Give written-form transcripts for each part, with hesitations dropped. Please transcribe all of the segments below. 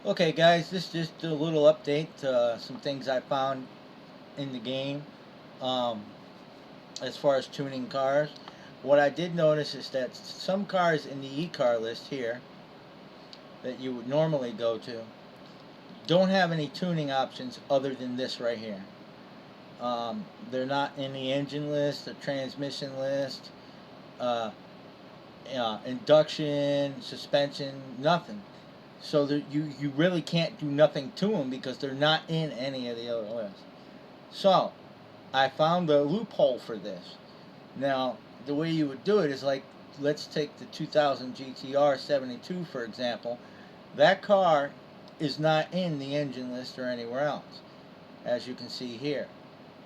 Okay, guys, this is just a little update. Some things I found in the game um, as far as tuning cars. What I did notice is that some cars in the ECAR list here that you would normally go to don't have any tuning options other than this right here. They're not in the engine list, the transmission list, uh, induction, suspension, nothing. So you really can't do nothing to them because they're not in any of the other lists. So I found a loophole for this. Now the way you would do it is like, let's take the 2000 GTR 72 for example. That car is not in the engine list or anywhere else, as you can see here.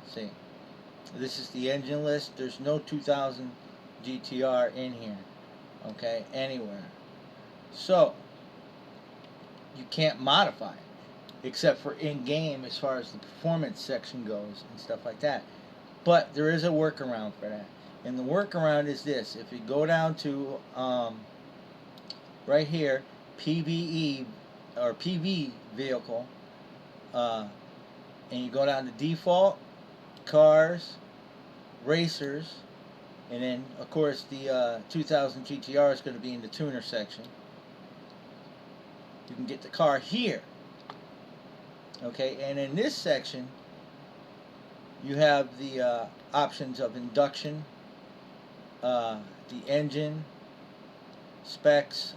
See, this is the engine list. There's no 2000 GTR in here, okay, anywhere. So you can't modify it except for in game as far as the performance section goes and stuff like that. But there is a workaround for that. And the workaround is this: if you go down to right here, PVE or PV vehicle, uh, and you go down to default, cars, racers, and then of course the 2000 GTR is going to be in the tuner section. You can get the car here. Okay, and in this section, you have the options of induction, the engine specs,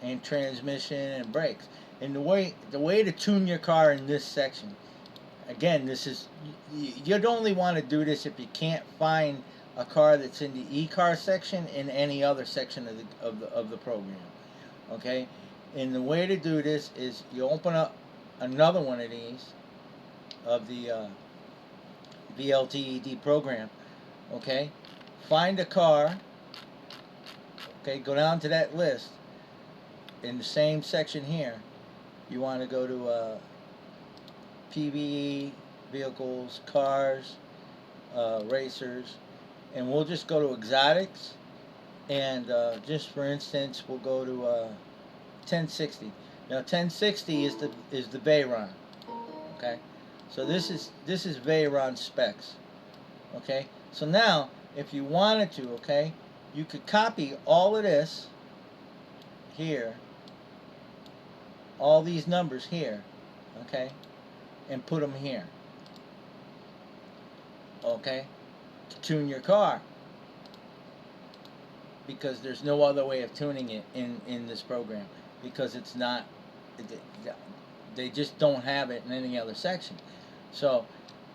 and transmission and brakes. And the way to tune your car in this section, again, this is, you'd only want to do this if you can't find a car that's in the ECAR section in any other section of the program. Okay, and the way to do this is you open up another one of these of the VLTED program. Okay, find a car. Okay, go down to that list in the same section here. You want to go to PVE vehicles, cars, racers, and we'll just go to exotics. And just for instance, we'll go to 1060. Now 1060 is the Veyron. Okay, so this is Veyron specs. Okay, so now if you wanted to, okay, you could copy all of this here, all these numbers here, okay, and put them here, okay, to tune your car, because there's no other way of tuning it in this program, because it's not, they just don't have it in any other section. So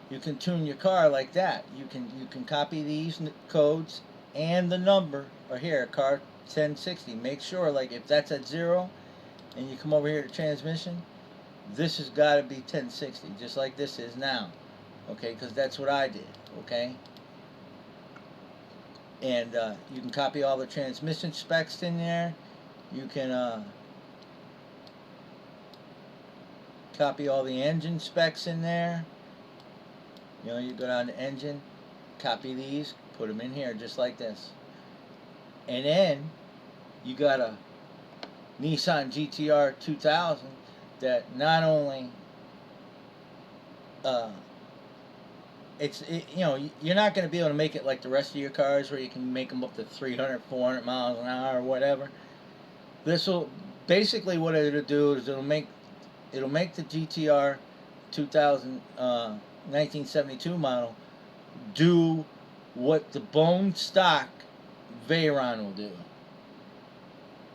you can tune your car like that. You can copy these codes and the number, or here, car 1060. Make sure, like, if that's at 0 and you come over here to transmission, this has got to be 1060, just like this is now. Okay, because that's what I did. Okay, and you can copy all the transmission specs in there. You can copy all the engine specs in there. You know, you go down to engine, copy these, put them in here just like this. And then you got a Nissan GTR 2000 that not only you're not going to be able to make it like the rest of your cars where you can make them up to 300, 400 miles an hour or whatever. This will basically, what it'll do is it'll make the GTR 2000 1972 model do what the bone stock Veyron will do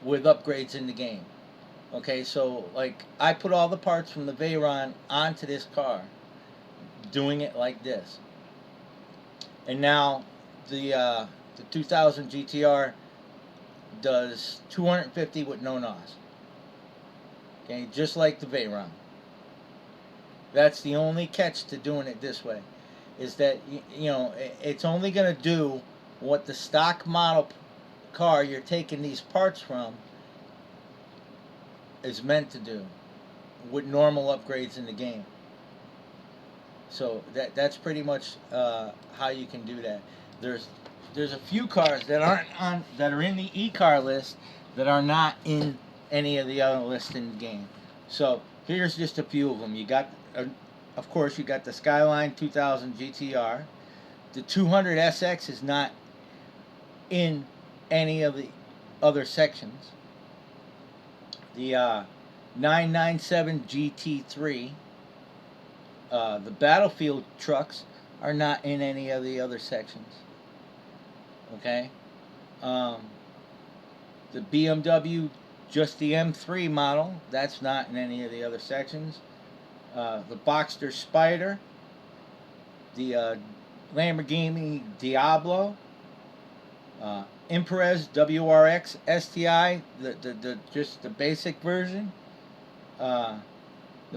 with upgrades in the game. Okay, so like I put all the parts from the Veyron onto this car, doing it like this, and now the 2000 GTR does 250 with no NOS. Okay, just like the Veyron. That's the only catch to doing it this way, is that it's only going to do what the stock model car you're taking these parts from is meant to do with normal upgrades in the game. So that's pretty much how you can do that. There's a few cars that aren't on, that are in the ECAR list, that are not in any of the other lists in the game. So here's just a few of them. You got, of course, you got the Skyline 2000 GTR. The 200SX is not in any of the other sections. The 997 GT3, the Battlefield trucks are not in any of the other sections. Okay, the BMW, just the M3 model, that's not in any of the other sections. The Boxster Spider, the Lamborghini Diablo, Imprez WRX STI, the just the basic version. The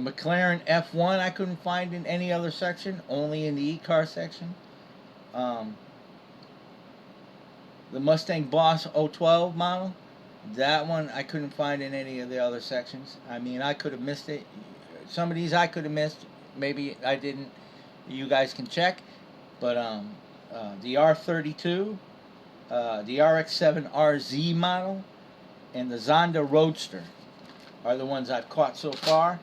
McLaren F1 I couldn't find in any other section, only in the ECAR section. The Mustang Boss 012 model, that one I couldn't find in any of the other sections. I mean, I could have missed it. Some of these I could have missed. Maybe I didn't. You guys can check. But the R32, the RX-7 RZ model, and the Zonda Roadster are the ones I've caught so far.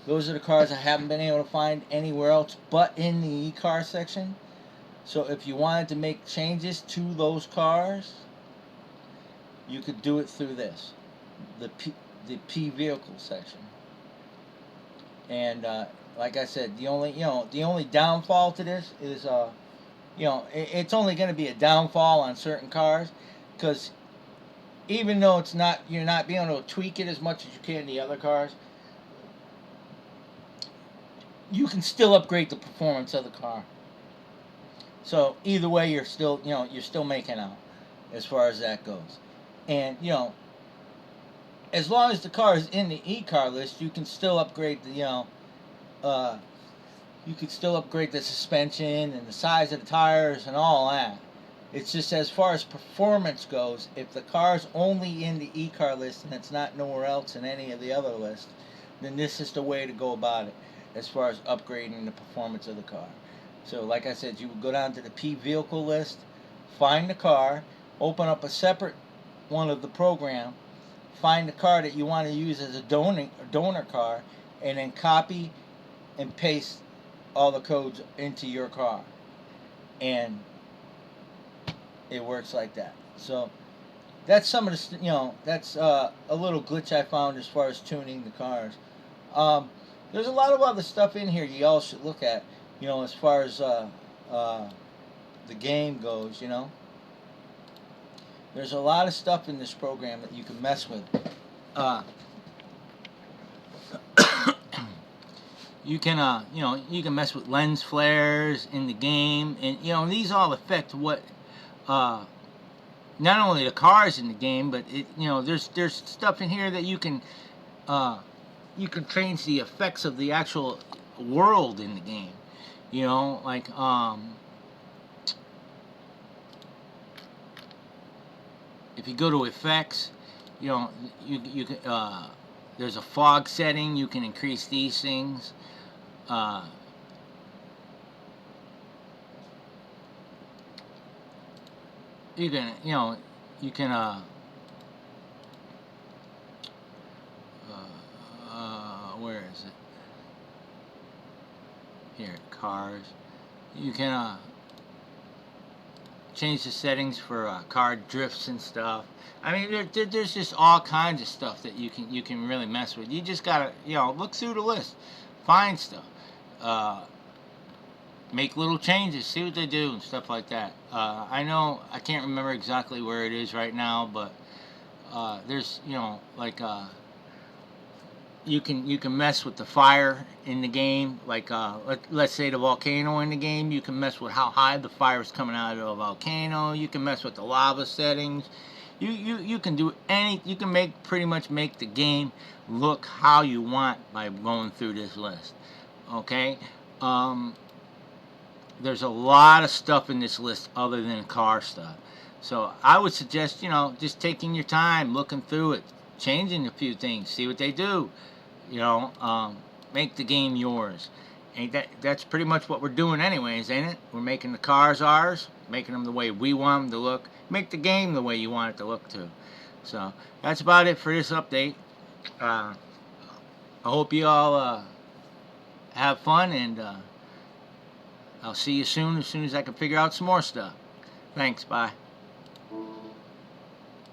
Those are the cars I haven't been able to find anywhere else but in the ECAR section. So if you wanted to make changes to those cars, you could do it through this, the P vehicle section. And like I said, the only downfall to this is it's only going to be a downfall on certain cars, because even though you're not being able to tweak it as much as you can the other cars, you can still upgrade the performance of the car. So either way, you're still making out as far as that goes. And as long as the car is in the ECAR list, you can still upgrade the you could still upgrade the suspension and the size of the tires and all that. It's just as far as performance goes, if the car's only in the ECAR list and it's not nowhere else in any of the other lists, then this is the way to go about it as far as upgrading the performance of the car. So like I said, you would go down to the P vehicle list, find the car, open up a separate one of the program, find the car that you want to use as a donor car, and then copy and paste all the codes into your car, and it works like that. So that's some of the that's a little glitch I found as far as tuning the cars. There's a lot of other stuff in here you all should look at, as far as the game goes. There's a lot of stuff in this program that you can mess with. You can you can mess with lens flares in the game, and these all affect what not only the cars in the game, but there's stuff in here that you can change the effects of the actual world in the game. Like if you go to effects, you can there's a fog setting. You can increase these things. You can where is it? Here, cars. You can change the settings for car drifts and stuff. I mean, there's just all kinds of stuff that you can really mess with. You just gotta look through the list, find stuff, make little changes, see what they do and stuff like that. I know I can't remember exactly where it is right now, but there's like you can mess with the fire in the game. Like let's say the volcano in the game, you can mess with how high the fire is coming out of the volcano. You can mess with the lava settings. You can do you can pretty much make the game look how you want by going through this list. Okay, there's a lot of stuff in this list other than car stuff. So I would suggest just taking your time, looking through it, changing a few things, see what they do. Make the game yours. And that's pretty much what we're doing anyways, ain't it? We're making the cars ours, making them the way we want them to look, make the game the way you want it to look too. So that's about it for this update. I hope you all have fun, and I'll see you soon as I can figure out some more stuff. Thanks, bye.